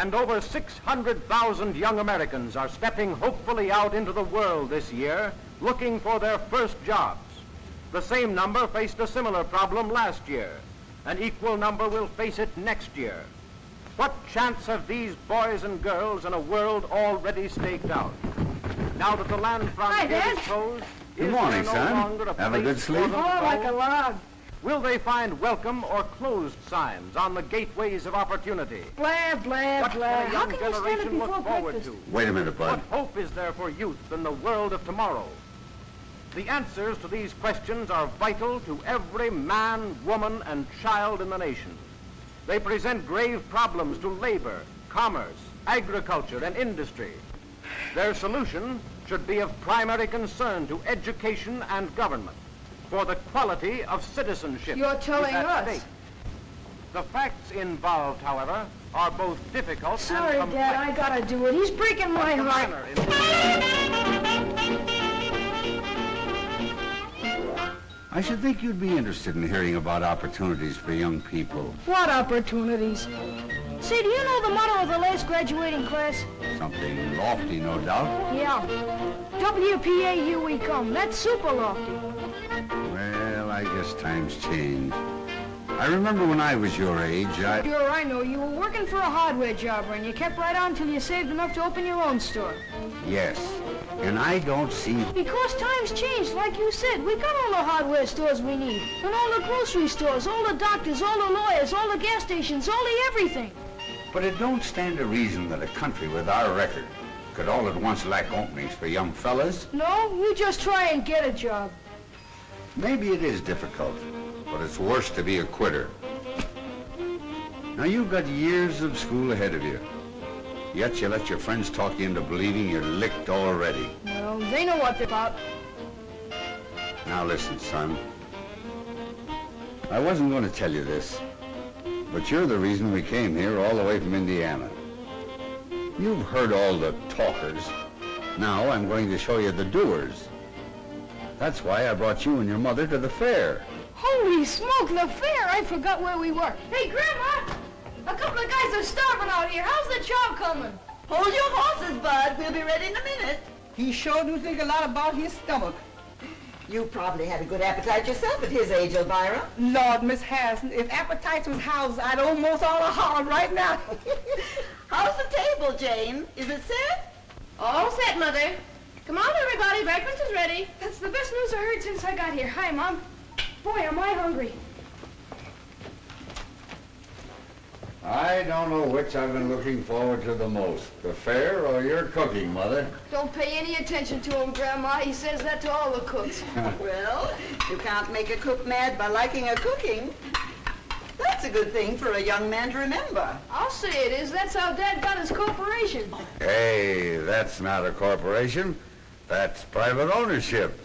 And over 600,000 young Americans are stepping hopefully out into the world this year, looking for their first jobs. The same number faced a similar problem last year. An equal number will face it next year. What chance have these boys and girls in a world already staked out? Now that the land frontier is closed, good morning, son. Have a good sleep? Oh, like a log. Will they find welcome or closed signs on the gateways of opportunity? Blah, blah, What blah. can a How young can you stand it generation before look forward breakfast? to? Wait a minute, What Bud. hope is there for youth in the world of tomorrow? The answers to these questions are vital to every man, woman, and child in the nation. They present grave problems to labor, commerce, agriculture, and industry. Their solution should be of primary concern to education and government, for the quality of citizenship. You're telling is at us. stake. The facts involved, however, are both difficult Sorry, and complex. Dad, I gotta do it. He's breaking my The heart. manner in I should think you'd be interested in hearing about opportunities for young people. What opportunities? Say, do you know the motto of the last graduating class? Something lofty, no doubt. Yeah. WPAU we come. That's super lofty. Well, I guess times change. I remember when I was your age, Sure, I know. You were working for a hardware jobber, and you kept right on till you saved enough to open your own store. Yes. And I don't see... Because times changed, like you said. We got all the hardware stores we need. And all the grocery stores, all the doctors, all the lawyers, all the gas stations, all the everything. But it don't stand to reason that a country with our record could all at once lack openings for young fellas. No, you just try and get a job. Maybe it is difficult, but it's worse to be a quitter. Now, you've got years of school ahead of you. Yet you let your friends talk you into believing you're licked already. Well, they know what they're about. Now listen, son. I wasn't going to tell you this, but you're the reason we came here all the way from Indiana. You've heard all the talkers. Now I'm going to show you the doers. That's why I brought you and your mother to the fair. Holy smoke, the fair! I forgot where we were. Hey, Grandma! A couple of guys are starving out here. How's the job coming? Hold your horses, Bud. We'll be ready in a minute. He sure do think a lot about his stomach. You probably had a good appetite yourself at his age, Elvira. Lord, Miss Harrison, if appetites was houses, I'd almost all a holler right now. How's the table, Jane? Is it set? All set, Mother. Come on, everybody. Breakfast is ready. That's the best news I heard since I got here. Hi, Mom. Boy, am I hungry. I don't know which I've been looking forward to the most, the fair or your cooking, Mother. Don't pay any attention to him, Grandma. He says that to all the cooks. Well, you can't make a cook mad by liking a cooking. That's a good thing for a young man to remember. I'll say it is. That's how Dad got his corporation. Hey, that's not a corporation. That's private ownership.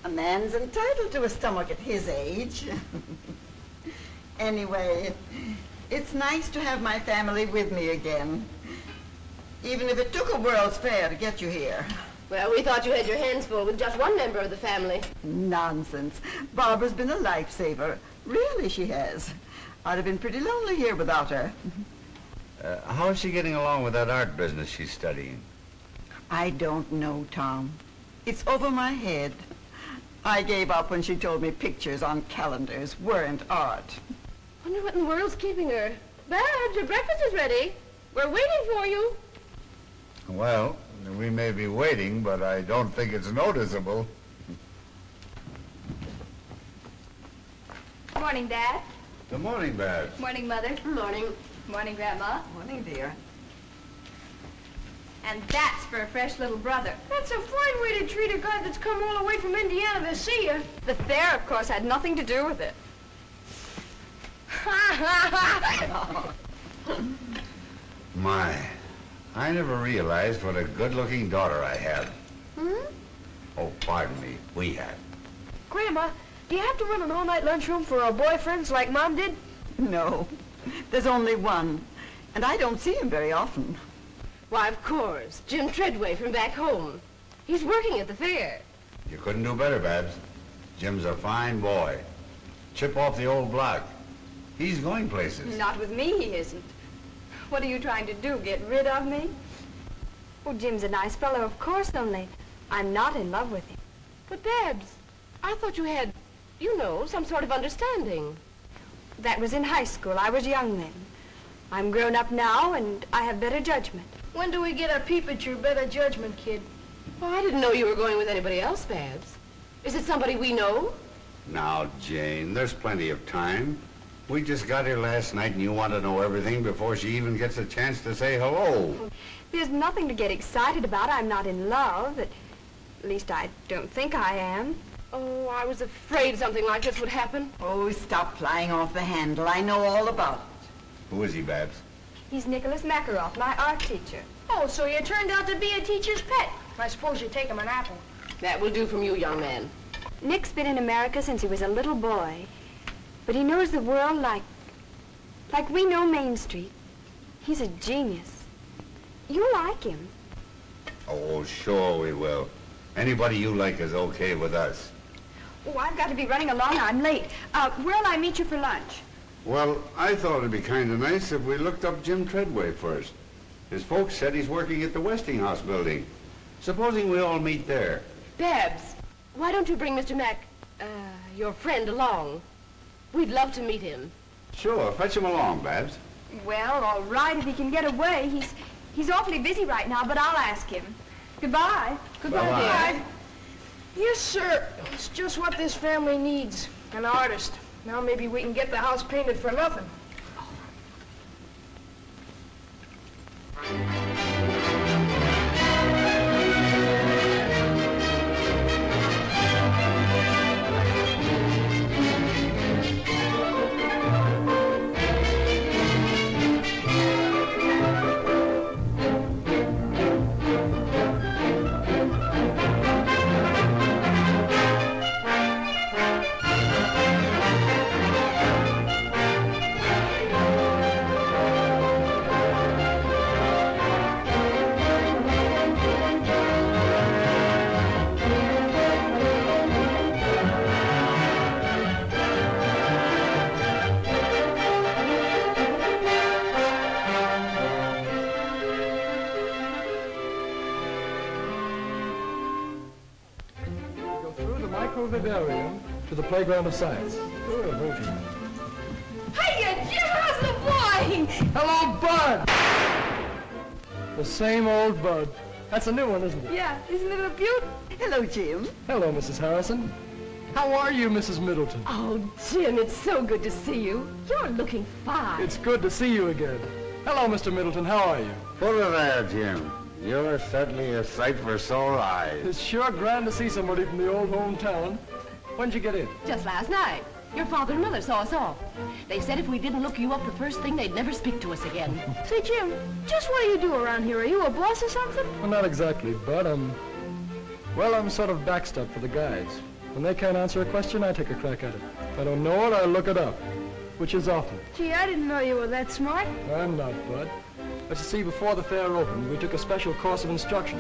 A man's entitled to a stomach at his age. Anyway, it's nice to have my family with me again. Even if it took a World's Fair to get you here. Well, we thought you had your hands full with just one member of the family. Nonsense. Barbara's been a lifesaver. Really, she has. I'd have been pretty lonely here without her. How is she getting along with that art business she's studying? I don't know, Tom. It's over my head. I gave up when she told me pictures on calendars weren't art. Wonder what in the world's keeping her. Babs, your breakfast is ready. We're waiting for you. Well, we may be waiting, but I don't think it's noticeable. Morning, Dad. Good morning, Babs. Morning, Mother. Morning. Morning, Grandma. Morning, dear. And that's for a fresh little brother. That's a fine way to treat a guy that's come all the way from Indiana to see you. The fair, of course, had nothing to do with it. My, I never realized what a good-looking daughter I had. Oh, pardon me, we had. Grandma, do you have to run an all-night lunchroom for our boyfriends like Mom did? No, there's only one, and I don't see him very often. Why, of course. Jim Treadway from back home. He's working at the fair. You couldn't do better, Babs. Jim's a fine boy. Chip off the old block. He's going places. Not with me, he isn't. What are you trying to do, get rid of me? Oh, Jim's a nice fellow, of course, only I'm not in love with him. But Babs, I thought you had, you know, some sort of understanding. That was in high school. I was young then. I'm grown up now, and I have better judgment. When do we get a peep at your better judgment, kid? Oh, I didn't know you were going with anybody else, Babs. Is it somebody we know? Now, Jane, there's plenty of time. We just got here last night and you want to know everything before she even gets a chance to say hello. There's nothing to get excited about. I'm not in love. At least I don't think I am. Oh, I was afraid something like this would happen. Oh, stop flying off the handle. I know all about it. Who is he, Babs? He's Nicholas Makaroff, my art teacher. Oh, so you turned out to be a teacher's pet. I suppose you take him an apple. That will do from you, young man. Nick's been in America since he was a little boy. But he knows the world like we know Main Street. He's a genius. You like him. Oh, sure we will. Anybody you like is okay with us. Oh, I've got to be running along. I'm late. Where'll I meet you for lunch? Well, I thought it'd be kind of nice if we looked up Jim Treadway first. His folks said he's working at the Westinghouse building. Supposing we all meet there. Babs, why don't you bring Mr. your friend along? We'd love to meet him. Sure, fetch him along, Babs. Well, all right, if he can get away. He's awfully busy right now, but I'll ask him. Goodbye. Goodbye, Bye-bye. dear. Yes, sir. It's just what this family needs. An artist. Now maybe we can get the house painted for nothing. Microvivarium to the playground of science. Hiya, Jim, how's the boy? Hello, Bud! The same old Bud. That's a new one, isn't it? Yeah, isn't it a beaut? Hello, Jim. Hello, Mrs. Harrison. How are you, Mrs. Middleton? Oh, Jim, it's so good to see you. You're looking fine. It's good to see you again. Hello, Mr. Middleton. How are you? Put her there, Jim. You're certainly a sight for sore eyes. It's sure grand to see somebody from the old hometown. When'd you get in? Just last night. Your father and mother saw us off. They said if we didn't look you up the first thing, they'd never speak to us again. Say, Jim, just what do you do around here? Are you a boss or something? Well, not exactly, Bud. I'm sort of backstop for the guys. When they can't answer a question, I take a crack at it. If I don't know it, I look it up, which is often. Gee, I didn't know you were that smart. I'm not, Bud. But you see, before the fair opened, we took a special course of instruction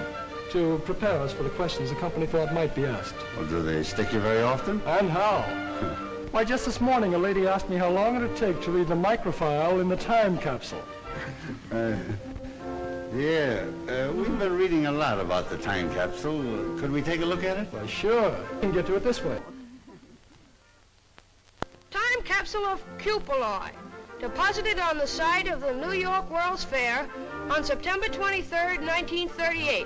to prepare us for the questions the company thought might be asked. Well, do they stick you very often? And how? Why, just this morning, a lady asked me how long it would take to read the microfile in the time capsule. We've been reading a lot about the time capsule. Could we take a look at it? Why, sure. You can get to it this way. Time capsule of cupuli, deposited on the site of the New York World's Fair on September 23rd, 1938,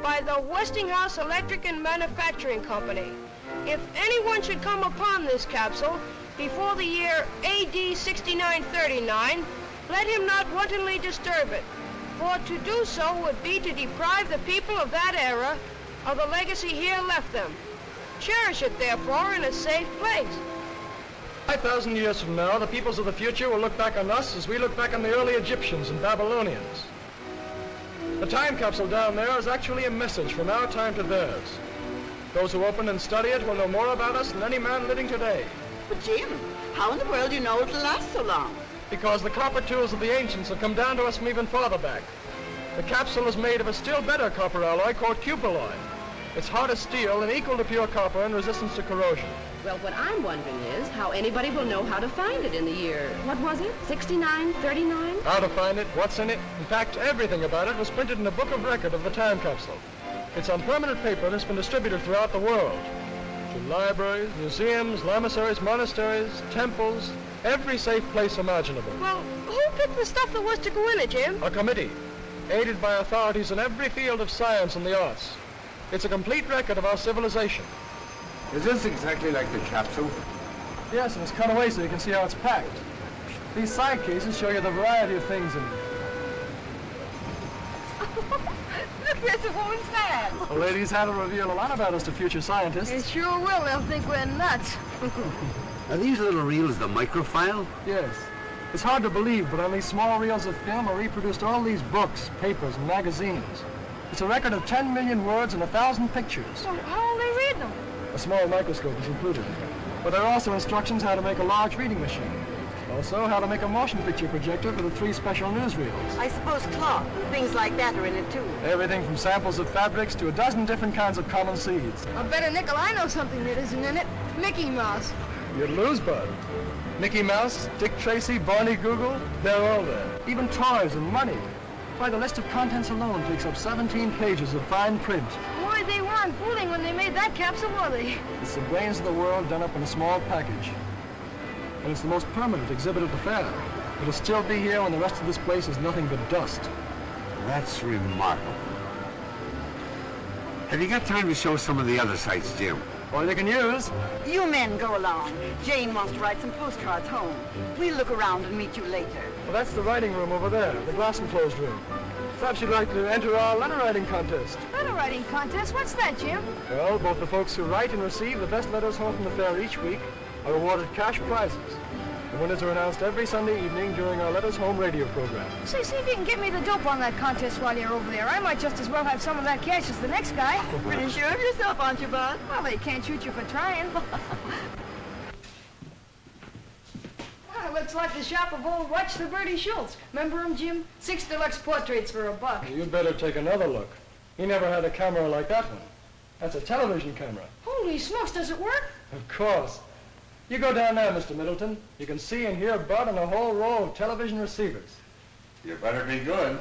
by the Westinghouse Electric and Manufacturing Company. If anyone should come upon this capsule before the year AD 6939, let him not wantonly disturb it, for to do so would be to deprive the people of that era of the legacy here left them. Cherish it, therefore, in a safe place. 5,000 years from now, the peoples of the future will look back on us as we look back on the early Egyptians and Babylonians. The time capsule down there is actually a message from our time to theirs. Those who open and study it will know more about us than any man living today. But Jim, how in the world do you know it'll last so long? Because the copper tools of the ancients have come down to us from even farther back. The capsule is made of a still better copper alloy called cupuli. It's hard as steel and equal to pure copper in resistance to corrosion. Well, what I'm wondering is how anybody will know how to find it in the year, what was it, 69, 39? How to find it, what's in it. In fact, everything about it was printed in a book of record of the time capsule. It's on permanent paper that's been distributed throughout the world. To libraries, museums, lamassaries, monasteries, temples, every safe place imaginable. Well, who picked the stuff that was to go in it, Jim? A committee, aided by authorities in every field of science and the arts. It's a complete record of our civilization. Is this exactly like the capsule? Yes, and it's cut away so you can see how it's packed. These side cases show you the variety of things in it. Look, there's a woman's hand. The ladies have to reveal a lot about us to future scientists. It sure will. They'll think we're nuts. Are these little reels the microfile? Yes. It's hard to believe, but on these small reels of film are reproduced all these books, papers, and magazines. It's a record of 10 million words and 1,000 pictures. Well, how will they read them? A small microscope is included. But there are also instructions how to make a large reading machine. Also, how to make a motion picture projector for the 3 special newsreels. I suppose cloth, things like that are in it too. Everything from samples of fabrics to a dozen different kinds of common seeds. I bet a nickel I know something that isn't in it. Mickey Mouse. You'd lose, Bud. Mickey Mouse, Dick Tracy, Barney Google, they're all there. Even toys and money. Why, the list of contents alone takes up 17 pages of fine print. Boy, they weren't fooling when they made that capsule, were they? It's the brains of the world done up in a small package. And it's the most permanent exhibit at the fair. It'll still be here when the rest of this place is nothing but dust. That's remarkable. Have you got time to show some of the other sites, Jim? All you can use. You men go along. Jane wants to write some postcards home. We'll look around and meet you later. Well, that's the writing room over there, the glass enclosed room. Perhaps you'd like to enter our letter writing contest. Letter writing contest? What's that, Jim? Well, both the folks who write and receive the best letters home from the fair each week are awarded cash prizes. The winners are announced every Sunday evening during our Letters Home radio program. See if you can get me the dope on that contest while you're over there. I might just as well have some of that cash as the next guy. Pretty sure of yourself, aren't you, Bud? Well, they can't shoot you for trying. Well, looks like the shop of old Watch the Birdie Schultz. Remember him, Jim? 6 deluxe portraits for $1. You'd better take another look. He never had a camera like that one. That's a television camera. Holy smokes, does it work? Of course. You go down there, Mr. Middleton. You can see and hear Bud on a whole row of television receivers. You better be good.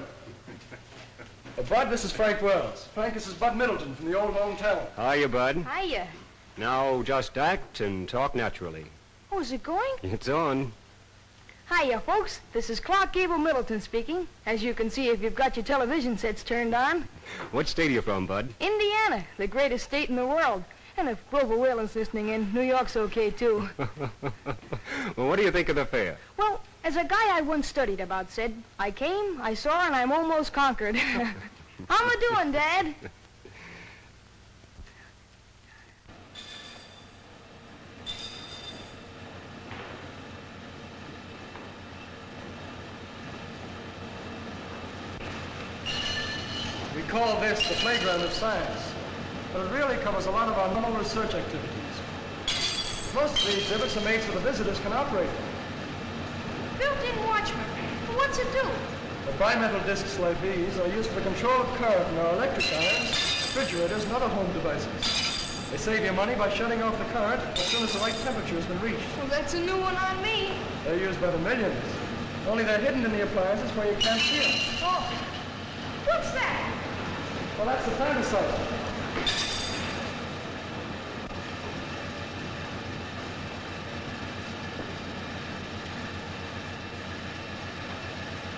Bud, this is Frank Wells. Frank, this is Bud Middleton from the old hometown. Hiya, Bud. Hiya. Now, just act and talk naturally. Oh, is it going? It's on. Hiya, folks. This is Clark Gable Middleton speaking. As you can see if you've got your television sets turned on. What state are you from, Bud? Indiana, the greatest state in the world. And if Grover Whalen's listening in, New York's okay, too. Well, what do you think of the fair? Well, as a guy I once studied about said, I came, I saw, and I'm almost conquered. How am I doing, Dad? We call this the playground of science. But it really covers a lot of our normal research activities. Most of the exhibits are made so the visitors can operate them. Built-in watchman. What's it do? The bimetal discs like these are used for the control of current in our electric irons, refrigerators, and other home devices. They save you money by shutting off the current as soon as the right temperature has been reached. Well, that's a new one on me. They're used by the millions. Only they're hidden in the appliances where you can't see them. Oh. What's that? Well, that's the thermostat.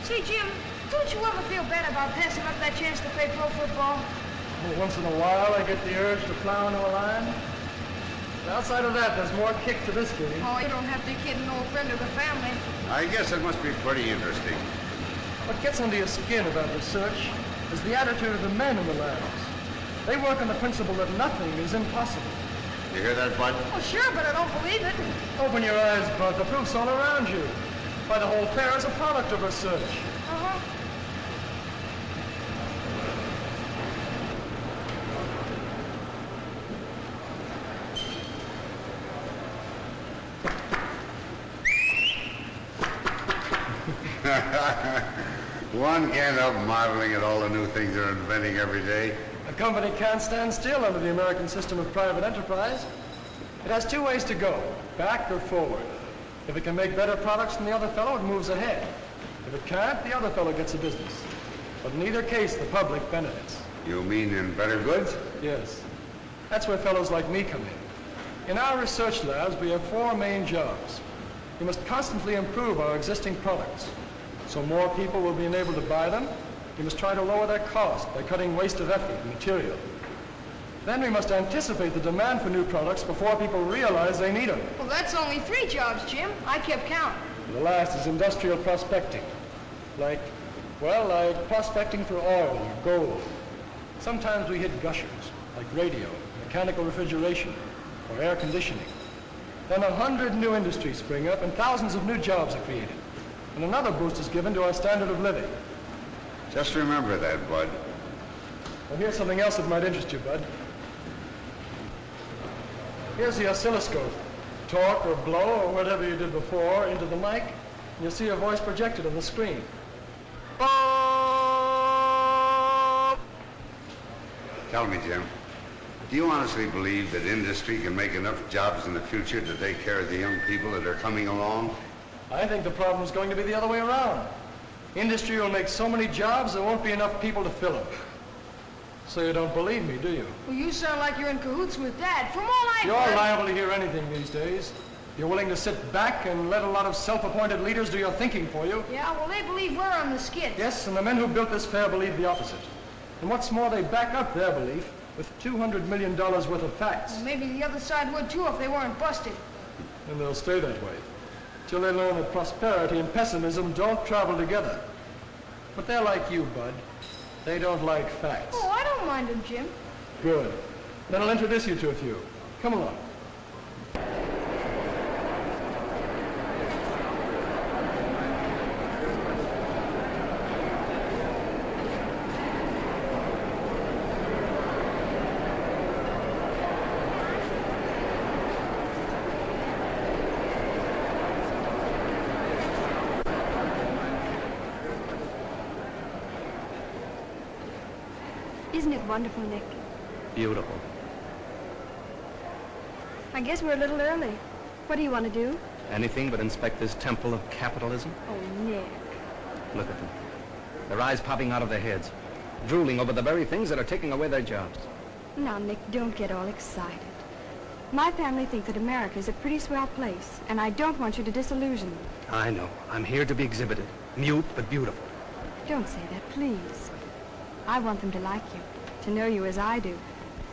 Say, Jim, don't you ever feel bad about passing up that chance to play pro football? Well, once in a while, I get the urge to plow into a line. But outside of that, there's more kick to this game. Oh, you don't have to kid an old friend of the family. I guess it must be pretty interesting. What gets under your skin about research is the attitude of the men in the labs. They work on the principle that nothing is impossible. You hear that, Bud? Oh, sure, but I don't believe it. Open your eyes, Bud. The proof's all around you. Why, the whole fair is a product of research. Uh-huh. One can't help marveling at all the new things they're inventing every day. A company can't stand still under the American system of private enterprise. It has two ways to go, back or forward. If it can make better products than the other fellow, it moves ahead. If it can't, the other fellow gets the business. But in either case, the public benefits. You mean in better goods? Yes. That's where fellows like me come in. In our research labs, we have four main jobs. We must constantly improve our existing products, so more people will be enabled to buy them. We must try to lower their cost by cutting waste of effort and material. Then we must anticipate the demand for new products before people realize they need them. Well, that's only 3 jobs, Jim. I kept count. The last is industrial prospecting. Like prospecting for oil or gold. Sometimes we hit gushers, like radio, mechanical refrigeration, or air conditioning. Then 100 new industries spring up and thousands of new jobs are created. And another boost is given to our standard of living. Just remember that, Bud. Well, here's something else that might interest you, Bud. Here's the oscilloscope. Talk or blow or whatever you did before into the mic, and you'll see your voice projected on the screen. Tell me, Jim, do you honestly believe that industry can make enough jobs in the future to take care of the young people that are coming along? I think the problem is going to be the other way around. Industry will make so many jobs, there won't be enough people to fill them. So you don't believe me, do you? Well, you sound like you're in cahoots with Dad. From all I've You're heard... liable to hear anything these days. You're willing to sit back and let a lot of self-appointed leaders do your thinking for you. Yeah, well, they believe we're on the skids. Yes, and the men who built this fair believe the opposite. And what's more, they back up their belief with $200 million worth of facts. Well, maybe the other side would, too, if they weren't busted. And they'll stay that way, till they learn that prosperity and pessimism don't travel together. But they're like you, Bud. They don't like facts. Oh, I don't mind them, Jim. Good. Then I'll introduce you to a few. Come along. Isn't it wonderful, Nick? Beautiful. I guess we're a little early. What do you want to do? Anything but inspect this temple of capitalism? Oh, Nick. Look at them. Their eyes popping out of their heads, drooling over the very things that are taking away their jobs. Now, Nick, don't get all excited. My family think that America is a pretty swell place, and I don't want you to disillusion them. I know. I'm here to be exhibited. Mute but beautiful. Don't say that, please. I want them to like you, to know you as I do.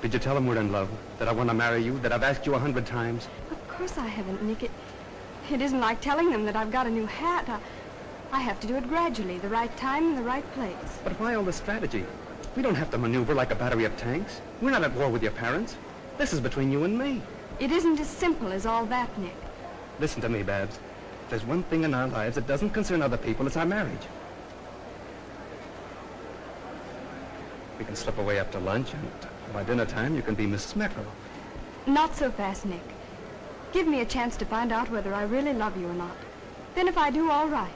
Did you tell them we're in love? That I want to marry you? That I've asked you 100 times? Of course I haven't, Nick. It isn't like telling them that I've got a new hat. I have to do it gradually, the right time and the right place. But why all the strategy? We don't have to maneuver like a battery of tanks. We're not at war with your parents. This is between you and me. It isn't as simple as all that, Nick. Listen to me, Babs. If there's one thing in our lives that doesn't concern other people, it's our marriage. We can slip away after lunch, and by dinner time, you can be Mrs. Meckerl. Not so fast, Nick. Give me a chance to find out whether I really love you or not. Then if I do, all right.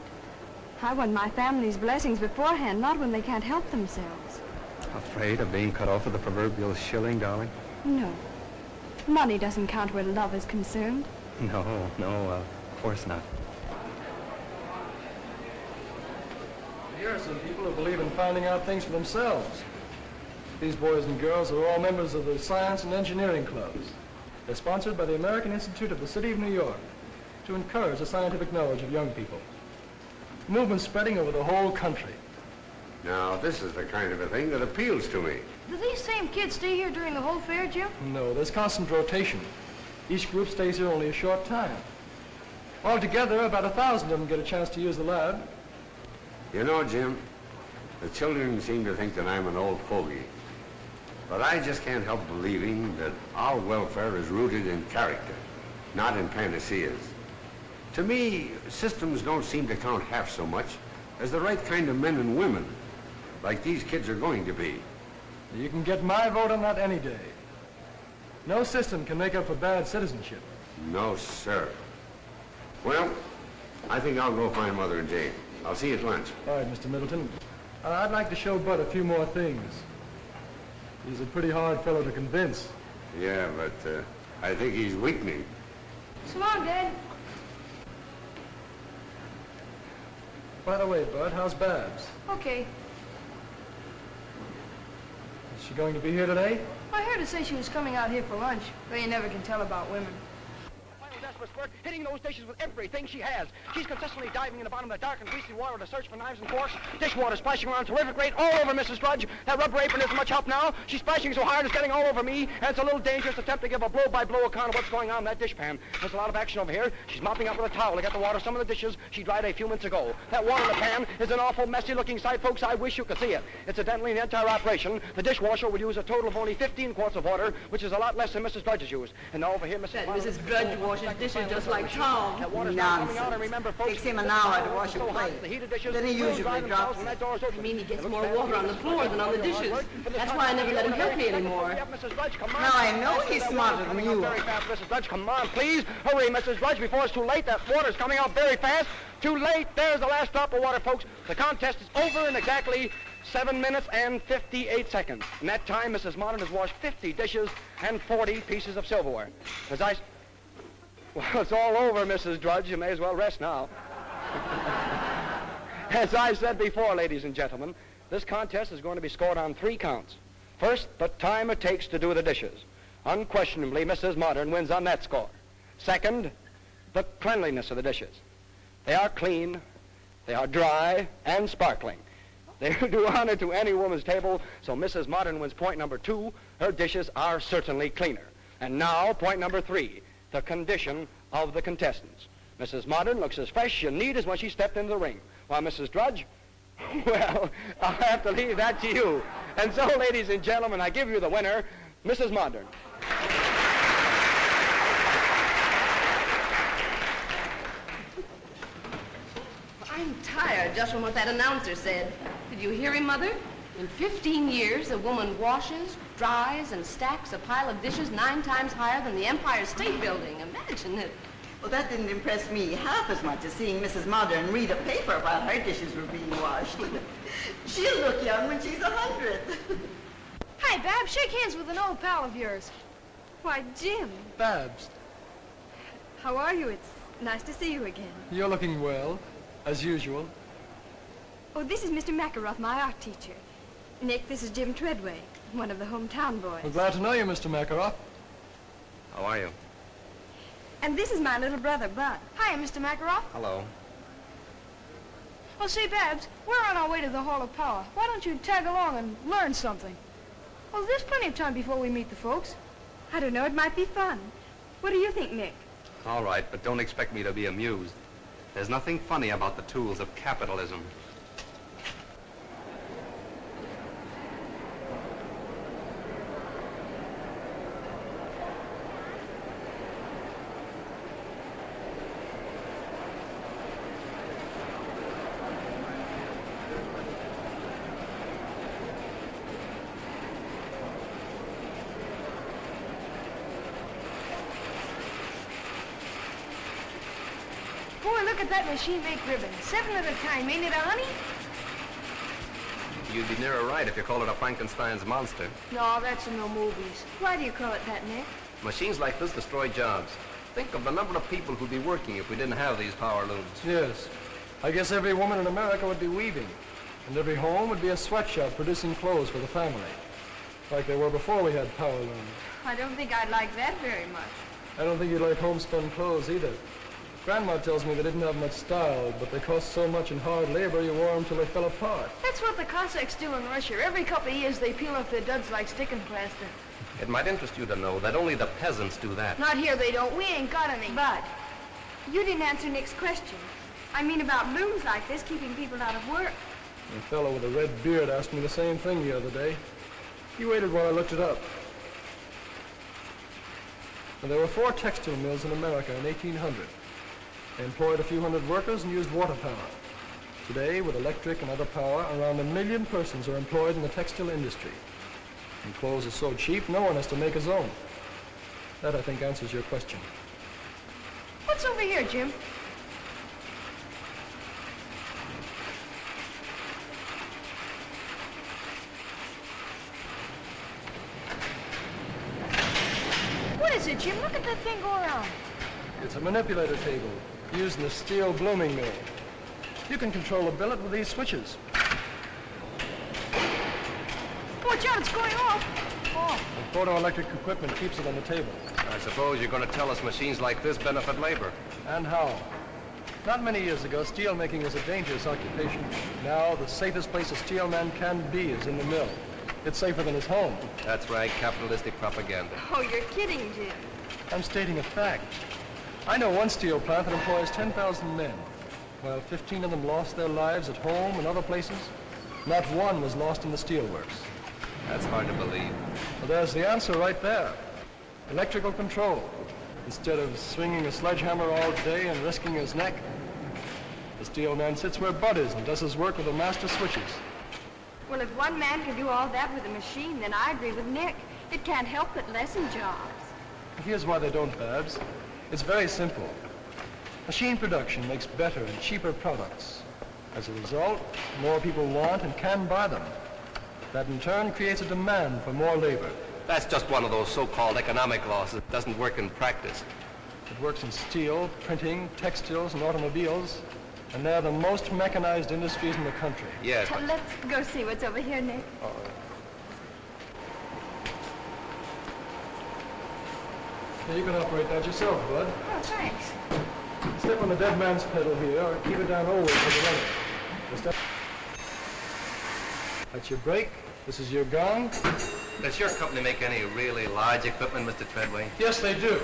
I want my family's blessings beforehand, not when they can't help themselves. Afraid of being cut off with the proverbial shilling, darling? No. Money doesn't count where love is concerned. No, of course not. Here are some people who believe in finding out things for themselves. These boys and girls are all members of the Science and Engineering Clubs. They're sponsored by the American Institute of the City of New York to encourage the scientific knowledge of young people. The movement's spreading over the whole country. Now, this is the kind of a thing that appeals to me. Do these same kids stay here during the whole fair, Jim? No, there's constant rotation. Each group stays here only a short time. Altogether, about 1,000 of them get a chance to use the lab. You know, Jim, the children seem to think that I'm an old fogey. But I just can't help believing that our welfare is rooted in character, not in panaceas. To me, systems don't seem to count half so much as the right kind of men and women, like these kids are going to be. You can get my vote on that any day. No system can make up for bad citizenship. No, sir. Well, I think I'll go find Mother and Jane. I'll see you at lunch. All right, Mr. Middleton. I'd like to show Bud a few more things. He's a pretty hard fellow to convince. Yeah, but I think he's weakening. So long, Dad. By the way, Bud, how's Babs? Okay. Is she going to be here today? I heard her say she was coming out here for lunch, but you never can tell about women. Desperate work, hitting those dishes with everything she has. She's consistently diving in the bottom of the dark and greasy water to search for knives and forks. Dishwater splashing around terrific rate all over Mrs. Drudge. That rubber apron isn't much help now. She's splashing so hard it's getting all over me, and it's a little dangerous to attempt to give a blow-by-blow account of what's going on in that dishpan. There's a lot of action over here. She's mopping up with a towel to get the water some of the dishes she dried a few minutes ago. That water in the pan is an awful messy-looking sight, folks. I wish you could see it. Incidentally, in the entire operation, the dishwasher would use a total of only 15 quarts of water, which is a lot less than Mrs. Drudge's used. And now over here, Mrs. Drudge washes dishes just like Tom. That water's not coming out, and remember, folks, Takes him an hour to wash a plate. the heated dishes Then he usually drops it. I mean, he gets more water on the floor than on the dishes. That's why I never let him help me anymore. Now I know he's smarter than you Very are. fast, Mrs. Drudge. Come on, please. Hurry, Mrs. Drudge, before it's too late. That water's coming out very fast. Too late. There's the last drop of water, folks. The contest is over in exactly 7 minutes and 58 seconds. In that time, Mrs. Modern has washed 50 dishes and 40 pieces of silverware. Well, it's all over, Mrs. Drudge. You may as well rest now. As I said before, ladies and gentlemen, this contest is going to be scored on 3 counts. First, the time it takes to do the dishes. Unquestionably, Mrs. Modern wins on that score. Second, the cleanliness of the dishes. They are clean, they are dry, and sparkling. They do honor to any woman's table, so Mrs. Modern wins point number 2. Her dishes are certainly cleaner. And now, point number 3. The condition of the contestants. Mrs. Modern looks as fresh and neat as when she stepped into the ring. While Mrs. Drudge, well, I'll have to leave that to you. And so, ladies and gentlemen, I give you the winner, Mrs. Modern. I'm tired just from what that announcer said. Did you hear him, Mother? In 15 years, a woman washes, dries, and stacks a pile of dishes 9 times higher than the Empire State Building. Imagine it. Well, that didn't impress me half as much as seeing Mrs. Modern read a paper while her dishes were being washed. She'll look young when she's 100. Hi, Babs. Shake hands with an old pal of yours. Why, Jim, Babs, how are you? It's nice to see you again. you're looking well, as usual. Oh, this is Mr. Makaroff, my art teacher. Nick, this is Jim Treadway, one of the hometown boys. We're glad to know you, Mr. Makaroff. How are you? And this is my little brother, Bud. Hi, Mr. Makaroff. Hello. Oh, say, Babs, we're on our way to the Hall of Power. Why don't you tag along and learn something? Well, there's plenty of time before we meet the folks. I don't know, it might be fun. What do you think, Nick? All right, but don't expect me to be amused. There's nothing funny about the tools of capitalism. Boy, look at that machine-baked ribbon. 7 at a time. Ain't it a honey? You'd be nearer right if you called it a Frankenstein's monster. No, that's in the movies. Why do you call it that, Nick? Machines like this destroy jobs. Think of the number of people who'd be working if we didn't have these power looms. Yes. I guess every woman in America would be weaving. And every home would be a sweatshop producing clothes for the family. Like they were before we had power looms. I don't think I'd like that very much. I don't think you'd like homespun clothes either. Grandma tells me they didn't have much style, but they cost so much in hard labor you wore them till they fell apart. That's what the Cossacks do in Russia. Every couple of years they peel off their duds like sticking plaster. It might interest you to know that only the peasants do that. Not here they don't. We ain't got any. Bud, you didn't answer Nick's question. I mean about looms like this keeping people out of work. A fellow with a red beard asked me the same thing the other day. He waited while I looked it up. And there were 4 textile mills in America in 1800. They employed a few hundred workers and used water power. Today, with electric and other power, around 1 million persons are employed in the textile industry. And clothes are so cheap, no one has to make his own. That, I think, answers your question. What's over here, Jim? What is it, Jim. Look at that thing go around. It's a manipulator table used in a steel blooming mill. You can control a billet with these switches. Watch out, it's going off. Oh. The photoelectric equipment keeps it on the table. I suppose you're going to tell us machines like this benefit labor. And how? Not many years ago, steel making was a dangerous occupation. Now, the safest place a steel man can be is in the mill. It's safer than his home. That's right, capitalistic propaganda. Oh, you're kidding, Jim. I'm stating a fact. I know one steel plant that employs 10,000 men. While 15 of them lost their lives at home and other places, not one was lost in the steelworks. That's hard to believe. Well, there's the answer right there. Electrical control. Instead of swinging a sledgehammer all day and risking his neck, the steel man sits where Bud is and does his work with the master switches. Well, if one man can do all that with a machine, then I agree with Nick. It can't help but lessen jobs. Here's why they don't, Babs. It's very simple. Machine production makes better and cheaper products. As a result, more people want and can buy them. That in turn creates a demand for more labor. That's just one of those so-called economic laws that doesn't work in practice. It works in steel, printing, textiles, and automobiles, and they're the most mechanized industries in the country. Yes. Let's go see what's over here, Nick. All right. Now, you can operate that yourself, Bud. Oh, thanks. Step on the dead man's pedal here, or keep it down always for the runner. Just step. That's your brake. This is your gong. Does your company make any really large equipment, Mr. Treadway? Yes, they do.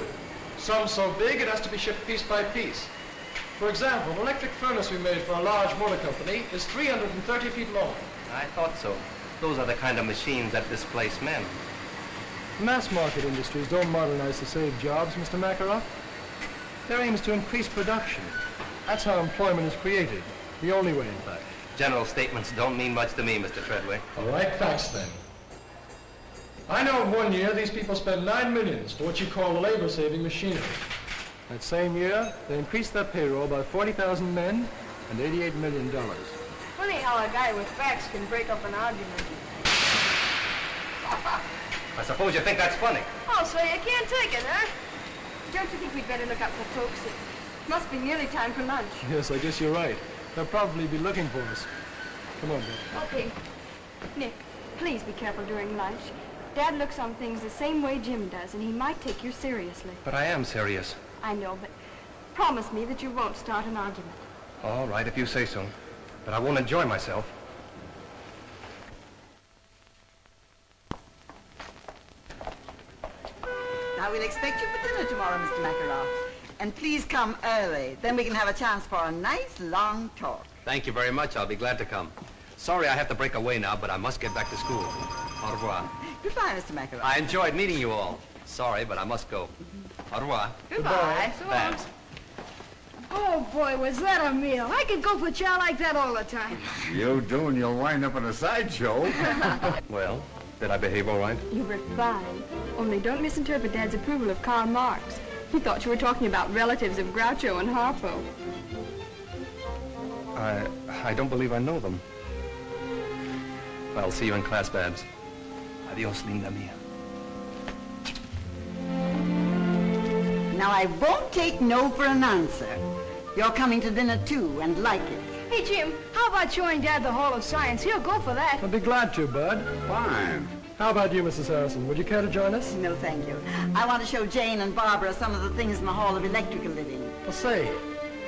Some so big it has to be shipped piece by piece. For example, an electric furnace we made for a large motor company is 330 feet long. I thought so. Those are the kind of machines that displace men. Mass market industries don't modernize to save jobs, Mr. Makarov. Their aim is to increase production. That's how employment is created. The only way, in fact. General statements don't mean much to me, Mr. Treadway. All right, facts then. I know in 1 year these people spend $9 million for what you call labor-saving machinery. That same year, they increased their payroll by 40,000 men and $88 million. Funny how a guy with facts can break up an argument. I suppose you think that's funny. Oh, so you can't take it, huh? Don't you think we'd better look up the folks? It must be nearly time for lunch. Yes, I guess you're right. They'll probably be looking for us. Come on, Bill. Okay. Nick, please be careful during lunch. Dad looks on things the same way Jim does, and he might take you seriously. But I am serious. I know, but promise me that you won't start an argument. All right, if you say so. But I won't enjoy myself. Now, we'll expect you for dinner tomorrow, Mr. Makarov. And please come early. Then we can have a chance for a nice, long talk. Thank you very much. I'll be glad to come. Sorry I have to break away now, but I must get back to school. Au revoir. Goodbye, Mr. Makarov. I enjoyed meeting you all. Sorry, but I must go. Au revoir. Goodbye. Babs. Oh, boy, was that a meal. I could go for chow like that all the time. You do, and you'll wind up in a sideshow. Well, did I behave all right? You were fine. Only don't misinterpret Dad's approval of Karl Marx. He thought you were talking about relatives of Groucho and Harpo. I don't believe I know them. I'll see you in class, Babs. Adios, linda mia. Now, I won't take no for an answer. You're coming to dinner, too, and like it. Hey, Jim, how about showing Dad the Hall of Science? He'll go for that. I'd be glad to, Bud. Fine. How about you, Mrs. Harrison? Would you care to join us? No, thank you. I want to show Jane and Barbara some of the things in the Hall of Electrical Living. Well, say,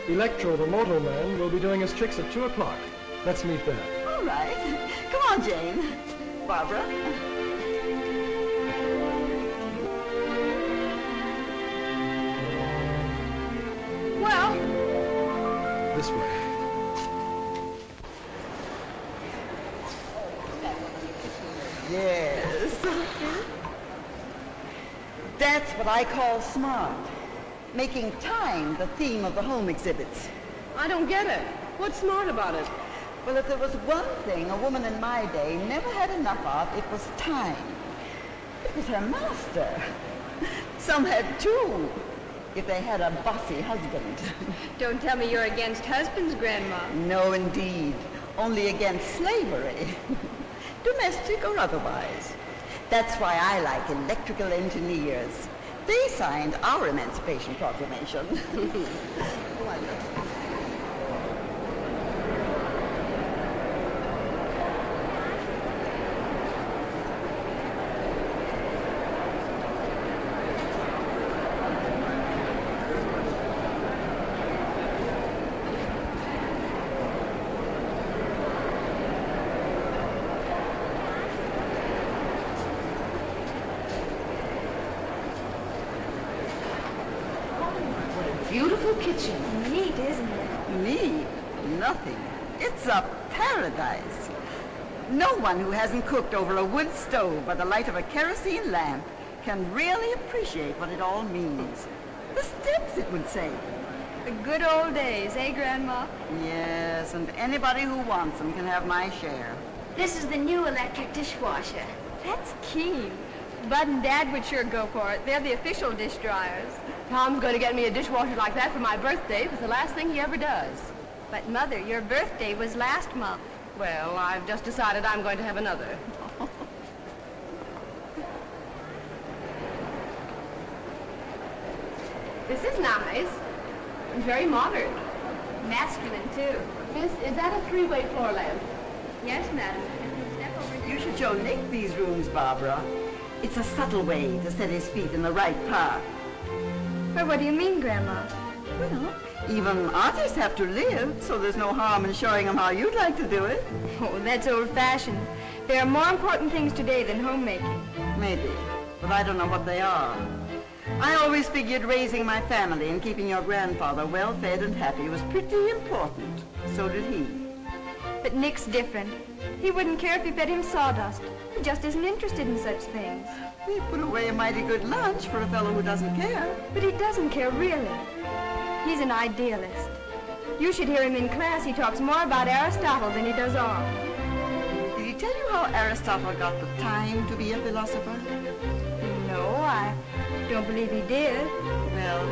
Elektro, the motor man, will be doing his tricks at 2 o'clock. Let's meet there. All right. Come on, Jane. Barbara. Well, This way. Yes. That's what I call smart. Making time the theme of the home exhibits. I don't get it. What's smart about it? Well, if there was one thing a woman in my day never had enough of, it was time. It was her master. Some had two, if they had a bossy husband. Don't tell me you're against husbands, Grandma. No, indeed. Only against slavery. Domestic or otherwise. That's why I like electrical engineers. They signed our Emancipation Proclamation. Beautiful kitchen. Neat, isn't it? Neat? Nothing. It's a paradise. No one who hasn't cooked over a wood stove by the light of a kerosene lamp can really appreciate what it all means. The steps, it would say. The good old days, eh, Grandma? Yes, and anybody who wants them can have my share. This is the new electric dishwasher. That's keen. Bud and Dad would sure go for it. They're the official dish dryers. Tom's going to get me a dishwasher like that for my birthday. It's the last thing he ever does. But, Mother, your birthday was last month. Well, I've just decided I'm going to have another. This is nice. And very modern. Masculine, too. Miss, is that a three-way floor lamp? Yes, madam. Step over here. You should show Nick these rooms, Barbara. It's a subtle way to set his feet in the right path. Well, what do you mean, Grandma? Well, even artists have to live, so there's no harm in showing them how you'd like to do it. Oh, that's old-fashioned. There are more important things today than homemaking. Maybe, but I don't know what they are. I always figured raising my family and keeping your grandfather well-fed and happy was pretty important. So did he. But Nick's different. He wouldn't care if you fed him sawdust. He just isn't interested in such things. We put away a mighty good lunch for a fellow who doesn't care. But he doesn't care, really. He's an idealist. You should hear him in class. He talks more about Aristotle than he does art. Did he tell you how Aristotle got the time to be a philosopher? No, I don't believe he did. Well,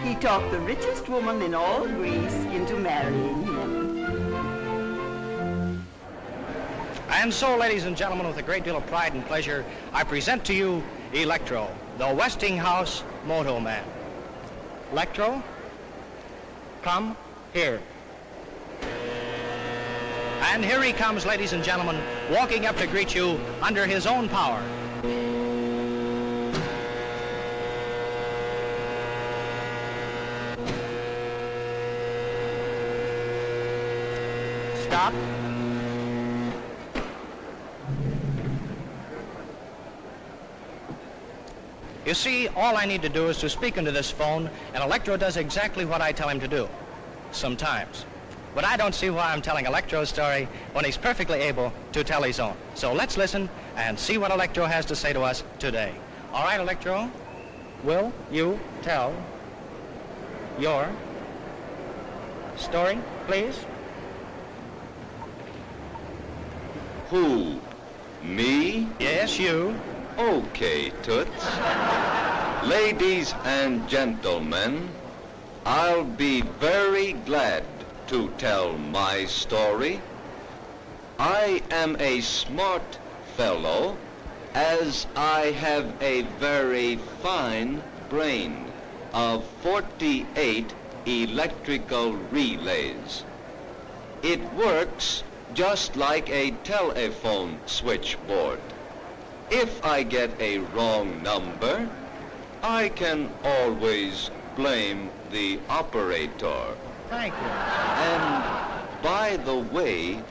he talked the richest woman in all Greece into marrying him. And so, ladies and gentlemen, with a great deal of pride and pleasure, I present to you Elektro, the Westinghouse Moto Man. Elektro, come here. And here he comes, ladies and gentlemen, walking up to greet you under his own power. Stop. You see, all I need to do is to speak into this phone, and Elektro does exactly what I tell him to do. Sometimes. But I don't see why I'm telling Elektro's story when he's perfectly able to tell his own. So let's listen and see what Elektro has to say to us today. All right, Elektro, will you tell your story, please? Who? Me? Yes, you. Okay, Toots. Ladies and gentlemen, I'll be very glad to tell my story. I am a smart fellow, as I have a very fine brain of 48 electrical relays. It works just like a telephone switchboard. If I get a wrong number, I can always blame the operator. Thank you. And by the way,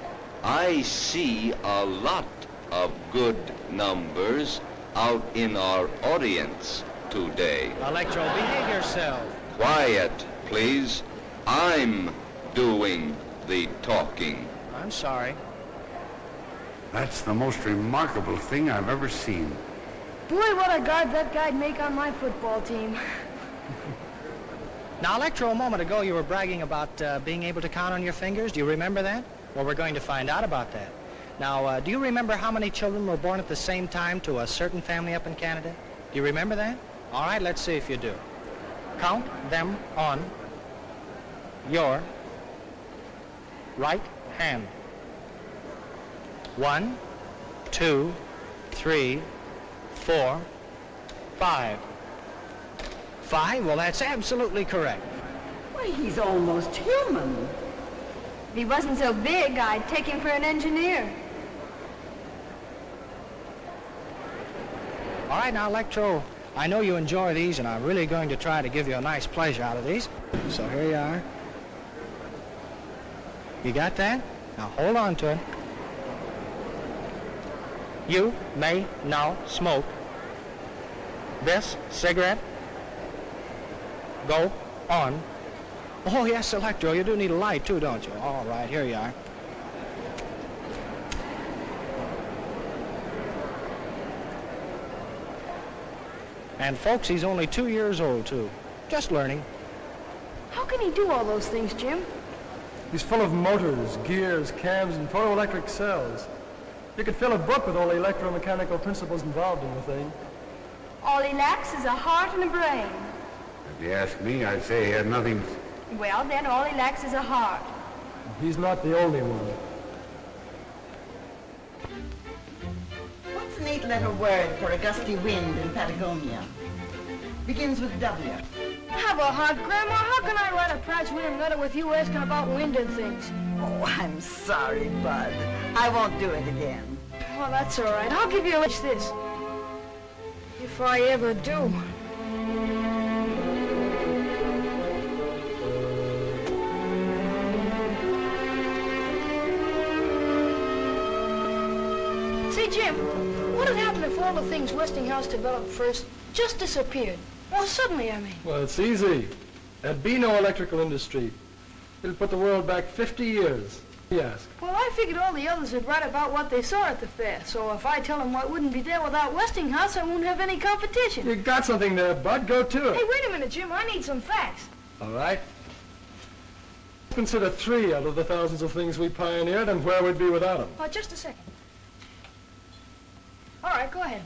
I see a lot of good numbers out in our audience today. Elektro, behave yourself. Quiet, please. I'm doing the talking. I'm sorry. That's the most remarkable thing I've ever seen. Boy, what a guard that guy'd make on my football team. Now, Elektro, a moment ago you were bragging about being able to count on your fingers. Do you remember that? Well, we're going to find out about that. Now, do you remember how many children were born at the same time to a certain family up in Canada? Do you remember that? All right, let's see if you do. Count them on your right hand. 1, 2, 3, 4, 5. Fine, well, that's absolutely correct. Why, he's almost human. If he wasn't so big, I'd take him for an engineer. All right, now, Elektro, I know you enjoy these, and I'm really going to try to give you a nice pleasure out of these. So here you are. You got that? Now hold on to it. You may now smoke this cigarette. Go on. Oh, yes, Elektro, you do need a light, too, don't you? All right, here you are. And, folks, he's only 2 years old, too. Just learning. How can he do all those things, Jim? He's full of motors, gears, cams, and photoelectric cells. You could fill a book with all the electromechanical principles involved in the thing. All he lacks is a heart and a brain. If you ask me, I'd say he had nothing. Well, then all he lacks is a heart. He's not the only one. What's an 8-letter word for a gusty wind in Patagonia? Begins with W. Have a heart, Grandma. How can I write a prize-winning letter with you asking about wind and things? Oh, I'm sorry, Bud. I won't do it again. Well, that's all right. I'll give you a wish this. If I ever do. Say, Jim, what would happen if all the things Westinghouse developed first just disappeared? Well, suddenly, I mean. Well, it's easy. There'd be no electrical industry. It'll put the world back 50 years. Yes. Well, I figured all the others would write about what they saw at the fair. So if I tell them what wouldn't be there without Westinghouse, I won't have any competition. You got something there, Bud. Go to it. Hey, wait a minute, Jim. I need some facts. All right. Consider 3 out of the thousands of things we pioneered and where we'd be without them. Oh, just a second. All right, go ahead.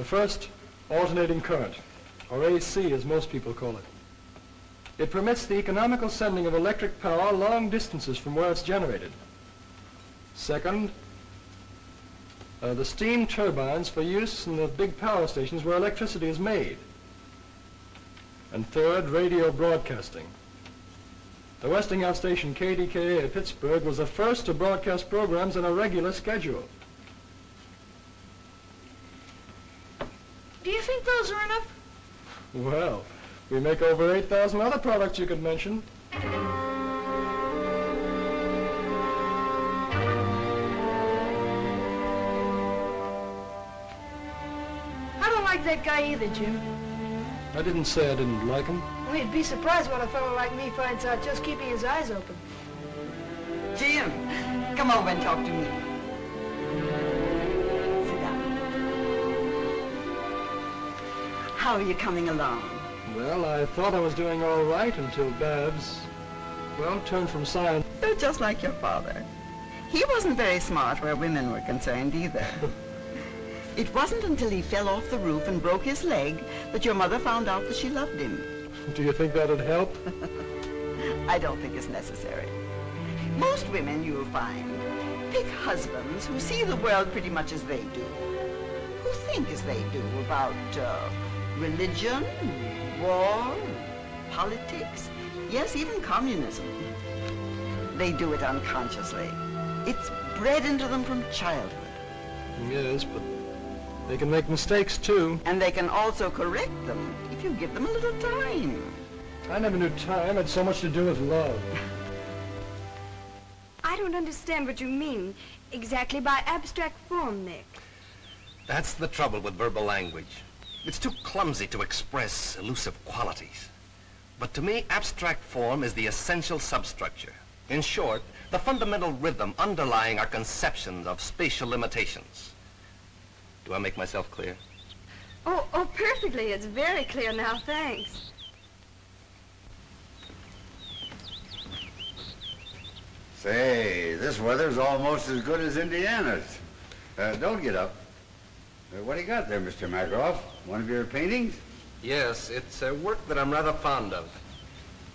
First, alternating current, or AC as most people call it. It permits the economical sending of electric power long distances from where it's generated. Second, the steam turbines for use in the big power stations where electricity is made. And third, radio broadcasting. The Westinghouse station KDKA at Pittsburgh was the first to broadcast programs on a regular schedule. Do you think those are enough? Well, we make over 8,000 other products you could mention. I don't like that guy either, Jim. I didn't say I didn't like him. Well, you'd be surprised when a fellow like me finds out just keeping his eyes open. Jim, come over and talk to me. Sit down. How are you coming along? Well, I thought I was doing all right until Babs, well, turned from science. You're just like your father. He wasn't very smart where women were concerned either. It wasn't until he fell off the roof and broke his leg that your mother found out that she loved him. Do you think that'd help? I don't think it's necessary. Most women, you'll find, pick husbands who see the world pretty much as they do, who think as they do about religion, war, politics, yes, even communism. They do it unconsciously. It's bred into them from childhood. Yes, but they can make mistakes, too. And they can also correct them if you give them a little time. I never knew time had so much to do with love. I don't understand what you mean exactly by abstract form, Nick. That's the trouble with verbal language. It's too clumsy to express elusive qualities. But to me, abstract form is the essential substructure. In short, the fundamental rhythm underlying our conceptions of spatial limitations. Do I make myself clear? Oh, perfectly. It's very clear now, thanks. Say, this weather's almost as good as Indiana's. Don't get up. What do you got there, Mr. Makaroff? One of your paintings? Yes, it's a work that I'm rather fond of.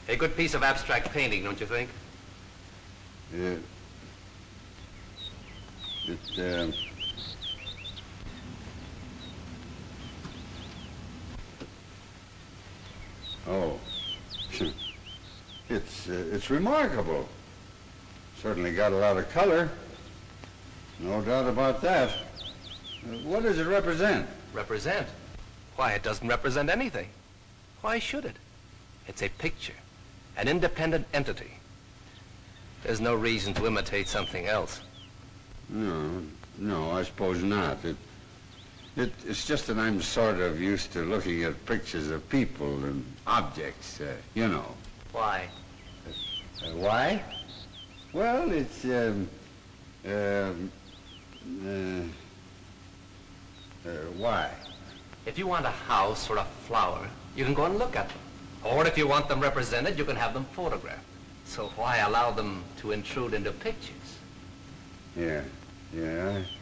A good piece of abstract painting, don't you think? Oh. It's remarkable. Certainly got a lot of color. No doubt about that. What does it represent? Represent? Why, it doesn't represent anything. Why should it? It's a picture, an independent entity. There's no reason to imitate something else. No, I suppose not. It's just that I'm sort of used to looking at pictures of people and objects, you know. Why? Why? Well, it's, why? If you want a house or a flower, you can go and look at them. Or if you want them represented, you can have them photographed. So why allow them to intrude into pictures? Yeah,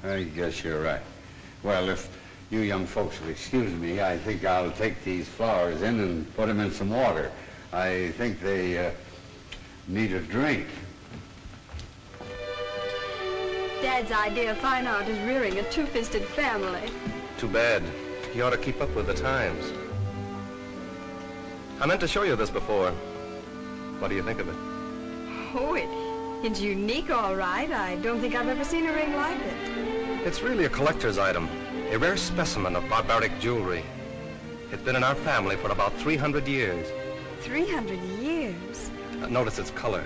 I guess you're right. Well, if you young folks will excuse me, I think I'll take these flowers in and put them in some water. I think they need a drink. Dad's idea of fine art is rearing a two-fisted family. Too bad. You ought to keep up with the times. I meant to show you this before. What do you think of it? Oh, it's unique, all right. I don't think I've ever seen a ring like it. It's really a collector's item, a rare specimen of barbaric jewelry. It's been in our family for about 300 years. 300 years? Notice its color.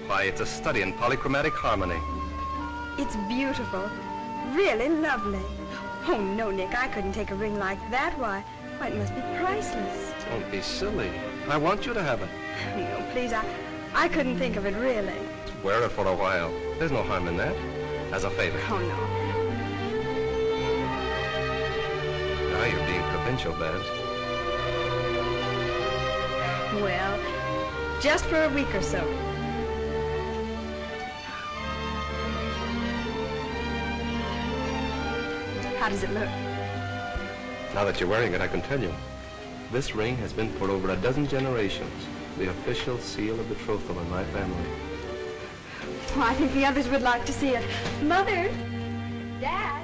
Why, it's a study in polychromatic harmony. It's beautiful. Really lovely. Oh, no, Nick, I couldn't take a ring like that. Why, it must be priceless. Don't be silly. I want you to have it. No, please, I couldn't think of it, really. Wear it for a while. There's no harm in that. As a favor. Oh, no. Now you're being provincial, Babs. Well, just for a week or so. How does it look? Now that you're wearing it, I can tell you. This ring has been for over a dozen generations. The official seal of betrothal in my family. Well, I think the others would like to see it. Mother! Dad!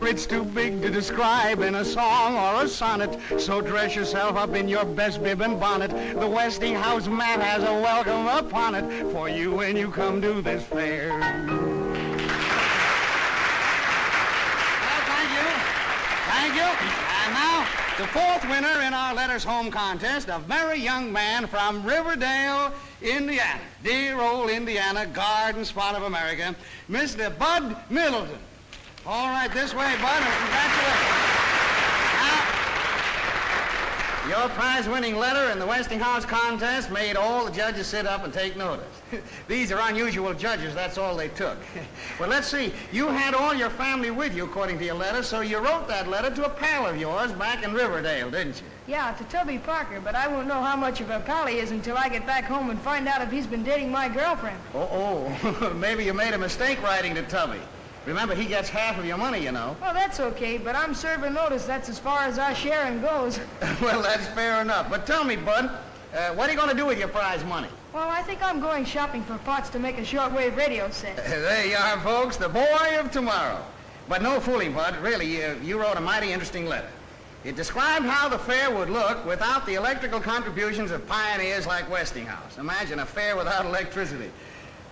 It's too big to describe in a song or a sonnet, so dress yourself up in your best bib and bonnet. The Westinghouse man has a welcome upon it for you when you come to this fair. Thank you. And now, the fourth winner in our Letters Home contest, a very young man from Riverdale, Indiana. Dear old Indiana, garden spot of America, Mr. Bud Middleton. All right, this way, Bud, and congratulations. Now, your prize-winning letter in the Westinghouse contest made all the judges sit up and take notice. These are unusual judges, that's all they took. Well, let's see. You had all your family with you, according to your letter, so you wrote that letter to a pal of yours back in Riverdale, didn't you? Yeah, to Tubby Parker, but I won't know how much of a pal he is until I get back home and find out if he's been dating my girlfriend. Oh, maybe you made a mistake writing to Tubby. Remember, he gets half of your money, you know. Well, that's okay, but I'm serving notice. That's as far as our sharing goes. Well, that's fair enough. But tell me, Bud, what are you going to do with your prize money? Well, I think I'm going shopping for parts to make a shortwave radio set. There you are, folks, the boy of tomorrow. But no fooling, Bud. Really, you wrote a mighty interesting letter. It described how the fair would look without the electrical contributions of pioneers like Westinghouse. Imagine a fair without electricity.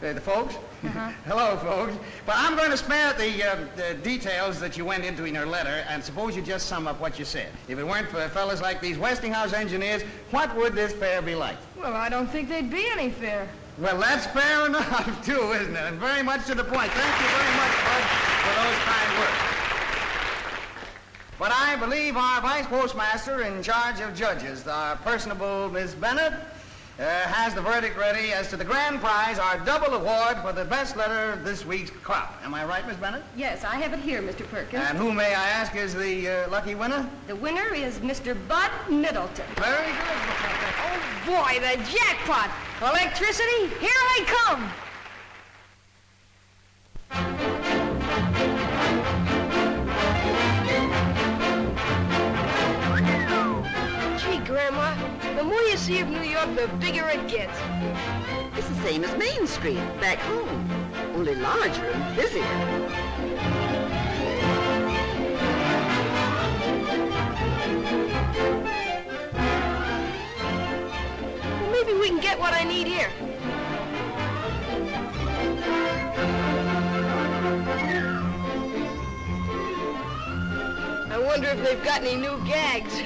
The folks? Uh-huh. Hello, folks. But I'm going to spare the details that you went into in your letter, and suppose you just sum up what you said. If it weren't for fellas like these Westinghouse engineers, what would this fair be like? Well, I don't think they'd be any fair. Well, that's fair enough, too, isn't it? And very much to the point. Thank you very much, Bud, for those kind words. But I believe our vice postmaster in charge of judges, our personable Miss Bennett, has the verdict ready as to the grand prize, our double award for the best letter of this week's crop. Am I right, Miss Bennett? Yes, I have it here, Mr. Perkins. And who, may I ask, is the lucky winner? The winner is Mr. Bud Middleton. Very good. Oh, boy, the jackpot! Electricity, here I come! Gee, Grandma, the more you see of New York, the bigger it gets. It's the same as Main Street, back home, only larger and busier. Well, maybe we can get what I need here. I wonder if they've got any new gags.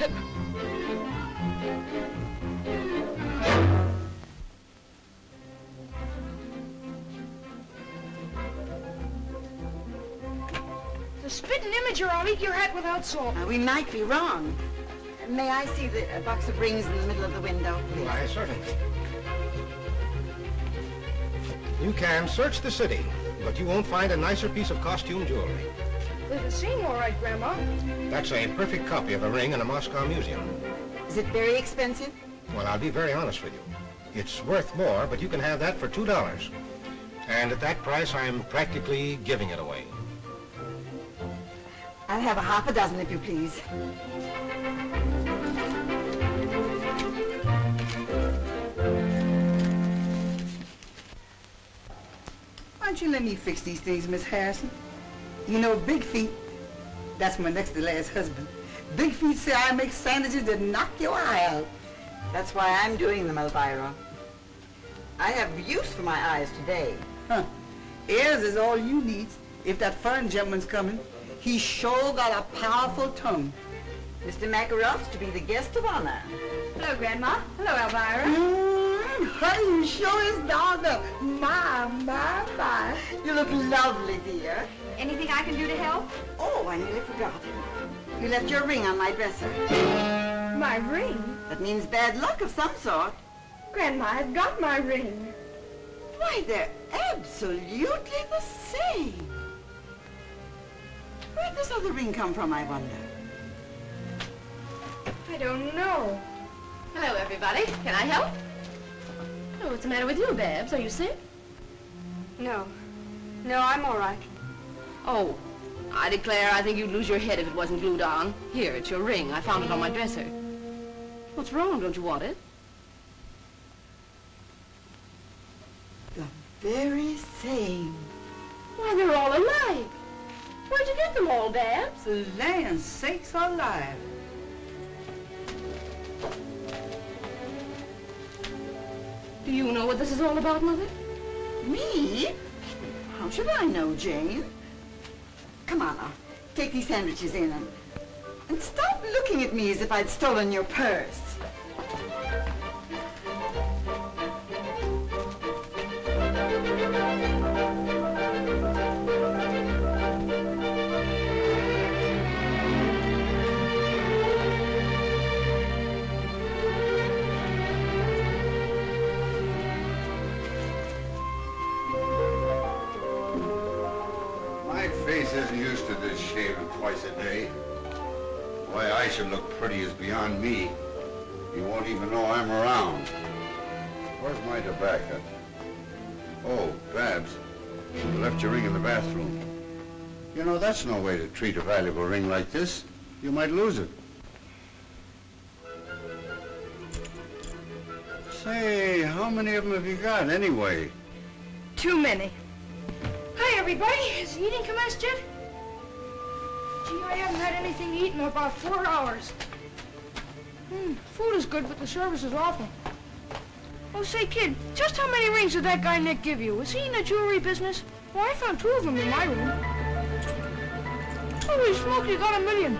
The spitting image or I'll eat your hat without salt. We might be wrong. May I see the box of rings in the middle of the window, please? Why, certainly. You can search the city, but you won't find a nicer piece of costume jewelry. It'll seem all right, Grandma. That's a perfect copy of a ring in a Moscow museum. Is it very expensive? Well, I'll be very honest with you. It's worth more, but you can have that for $2. And at that price, I'm practically giving it away. I'll have a half a dozen, if you please. Why don't you let me fix these things, Miss Harrison? You know, Big Feet, that's my next to last husband. Big Feet say I make sandwiches that knock your eye out. That's why I'm doing them, Elvira. I have use for my eyes today. Huh. Ears is all you need. If that foreign gentleman's coming, he sure got a powerful tongue. Mr. Makarov's to be the guest of honor. Hello, Grandma. Hello, Elvira. Honey, you sure is dogged up. My. You look lovely, dear. Anything I can do to help? Oh, I nearly forgot. You left your ring on my dresser. My ring? That means bad luck of some sort. Grandma, I've got my ring. Why, they're absolutely the same. Where'd this other ring come from, I wonder? I don't know. Hello, everybody. Can I help? Oh, what's the matter with you, Babs? Are you sick? No. No, I'm all right. Oh, I declare I think you'd lose your head if it wasn't glued on. Here, it's your ring. I found it on my dresser. What's wrong? Don't you want it? The very same. Why, they're all alike. Where'd you get them all, Babs? Land sakes alive. Do you know what this is all about, Mother? Me? How should I know, Jane? Come on now, take these sandwiches in and stop looking at me as if I'd stolen your purse. Isn't used to this shaving twice a day. Why I should look pretty is beyond me. You won't even know I'm around. Where's my tobacco? Oh, Babs, you left your ring in the bathroom. You know, that's no way to treat a valuable ring like this. You might lose it. Say, how many of them have you got, anyway? Too many. Hi, everybody. Has the eating commenced yet? Gee, I haven't had anything to eat in about 4 hours. Food is good, but the service is awful. Oh, say, kid, just how many rings did that guy Nick give you? Was he in the jewelry business? Well, I found 2 of them in my room. Holy smoke, you got 1 million.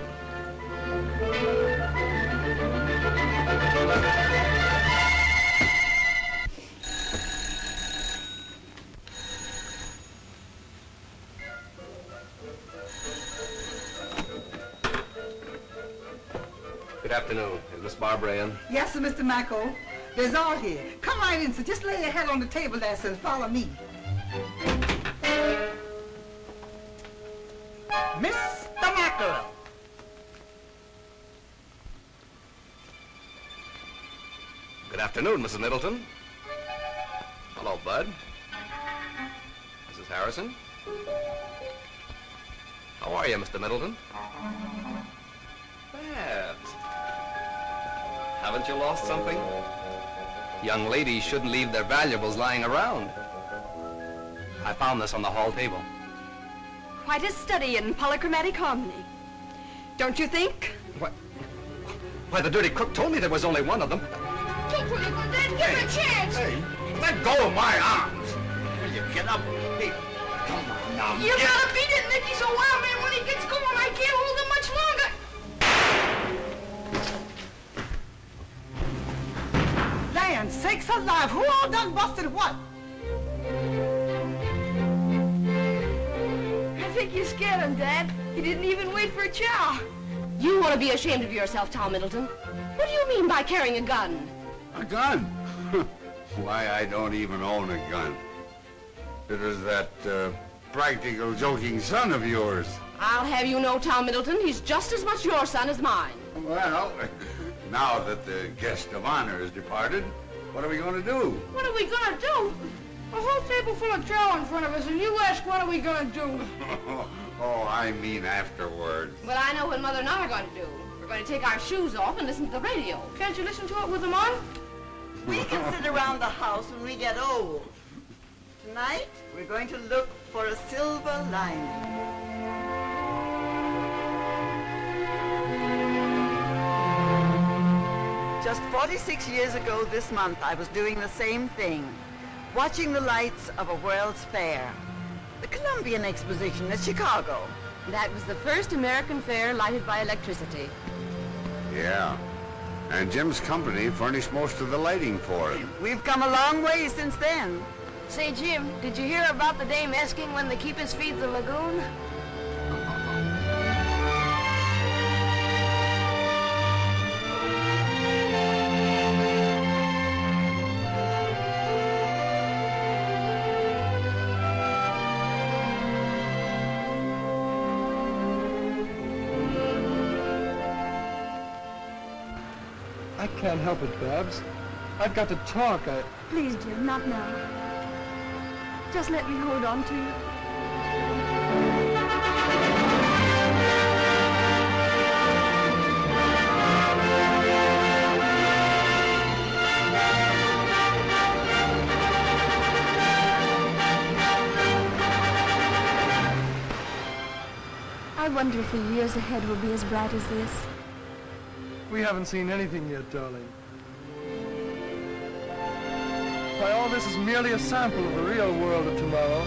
Good afternoon. Is Miss Barbara in? Yes, sir, Mr. Mako. There's all here. Come right in, sir. Just lay your head on the table there, sir, and follow me. Mr. Mako. Good afternoon, Mrs. Middleton. Hello, Bud. Mrs. Harrison. How are you, Mr. Middleton? Babs. Haven't you lost something? Young ladies shouldn't leave their valuables lying around. I found this on the hall table. Quite a study in polychromatic harmony. Don't you think? Why, the dirty crook told me there was only one of them. Don't put it on that. Give him a chance. Hey, let go of my arms. Will you get up? Hey, come on now. You gotta beat it, Nick. He's a wild man. When he gets going, I can't hold him much longer. Land sakes alive, who all done busted what? I think you scared him, Dad. He didn't even wait for a chow. You want to be ashamed of yourself, Tom Middleton. What do you mean by carrying a gun? A gun? Why, I don't even own a gun. It is that practical joking son of yours. I'll have you know, Tom Middleton, he's just as much your son as mine. Well, now that the guest of honor has departed, what are we going to do? What are we gonna do? A whole table full of chow in front of us, and you ask what are we gonna do? Oh, I mean afterwards. Well, I know what Mother and I are going to do. We're going to take our shoes off and listen to the radio. Can't you listen to it with them on? We can sit around the house when we get old. Tonight, we're going to look for a silver lining. Just 46 years ago this month, I was doing the same thing, watching the lights of a World's Fair. The Columbian Exposition at Chicago. That was the first American fair lighted by electricity. Yeah. And Jim's company furnished most of the lighting for it. We've come a long way since then. Say, Jim, did you hear about the dame asking when the keepers feed the lagoon? I can't help it, Babs. I've got to talk. Please, Jim, not now. Just let me hold on to you. I wonder if the years ahead will be as bright as this. We haven't seen anything yet, darling. Why, all this is merely a sample of the real world of tomorrow.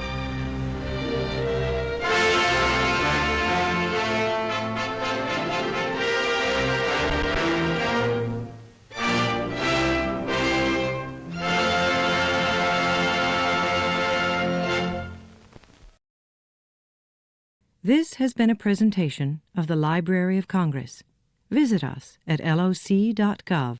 This has been a presentation of the Library of Congress. Visit us at loc.gov.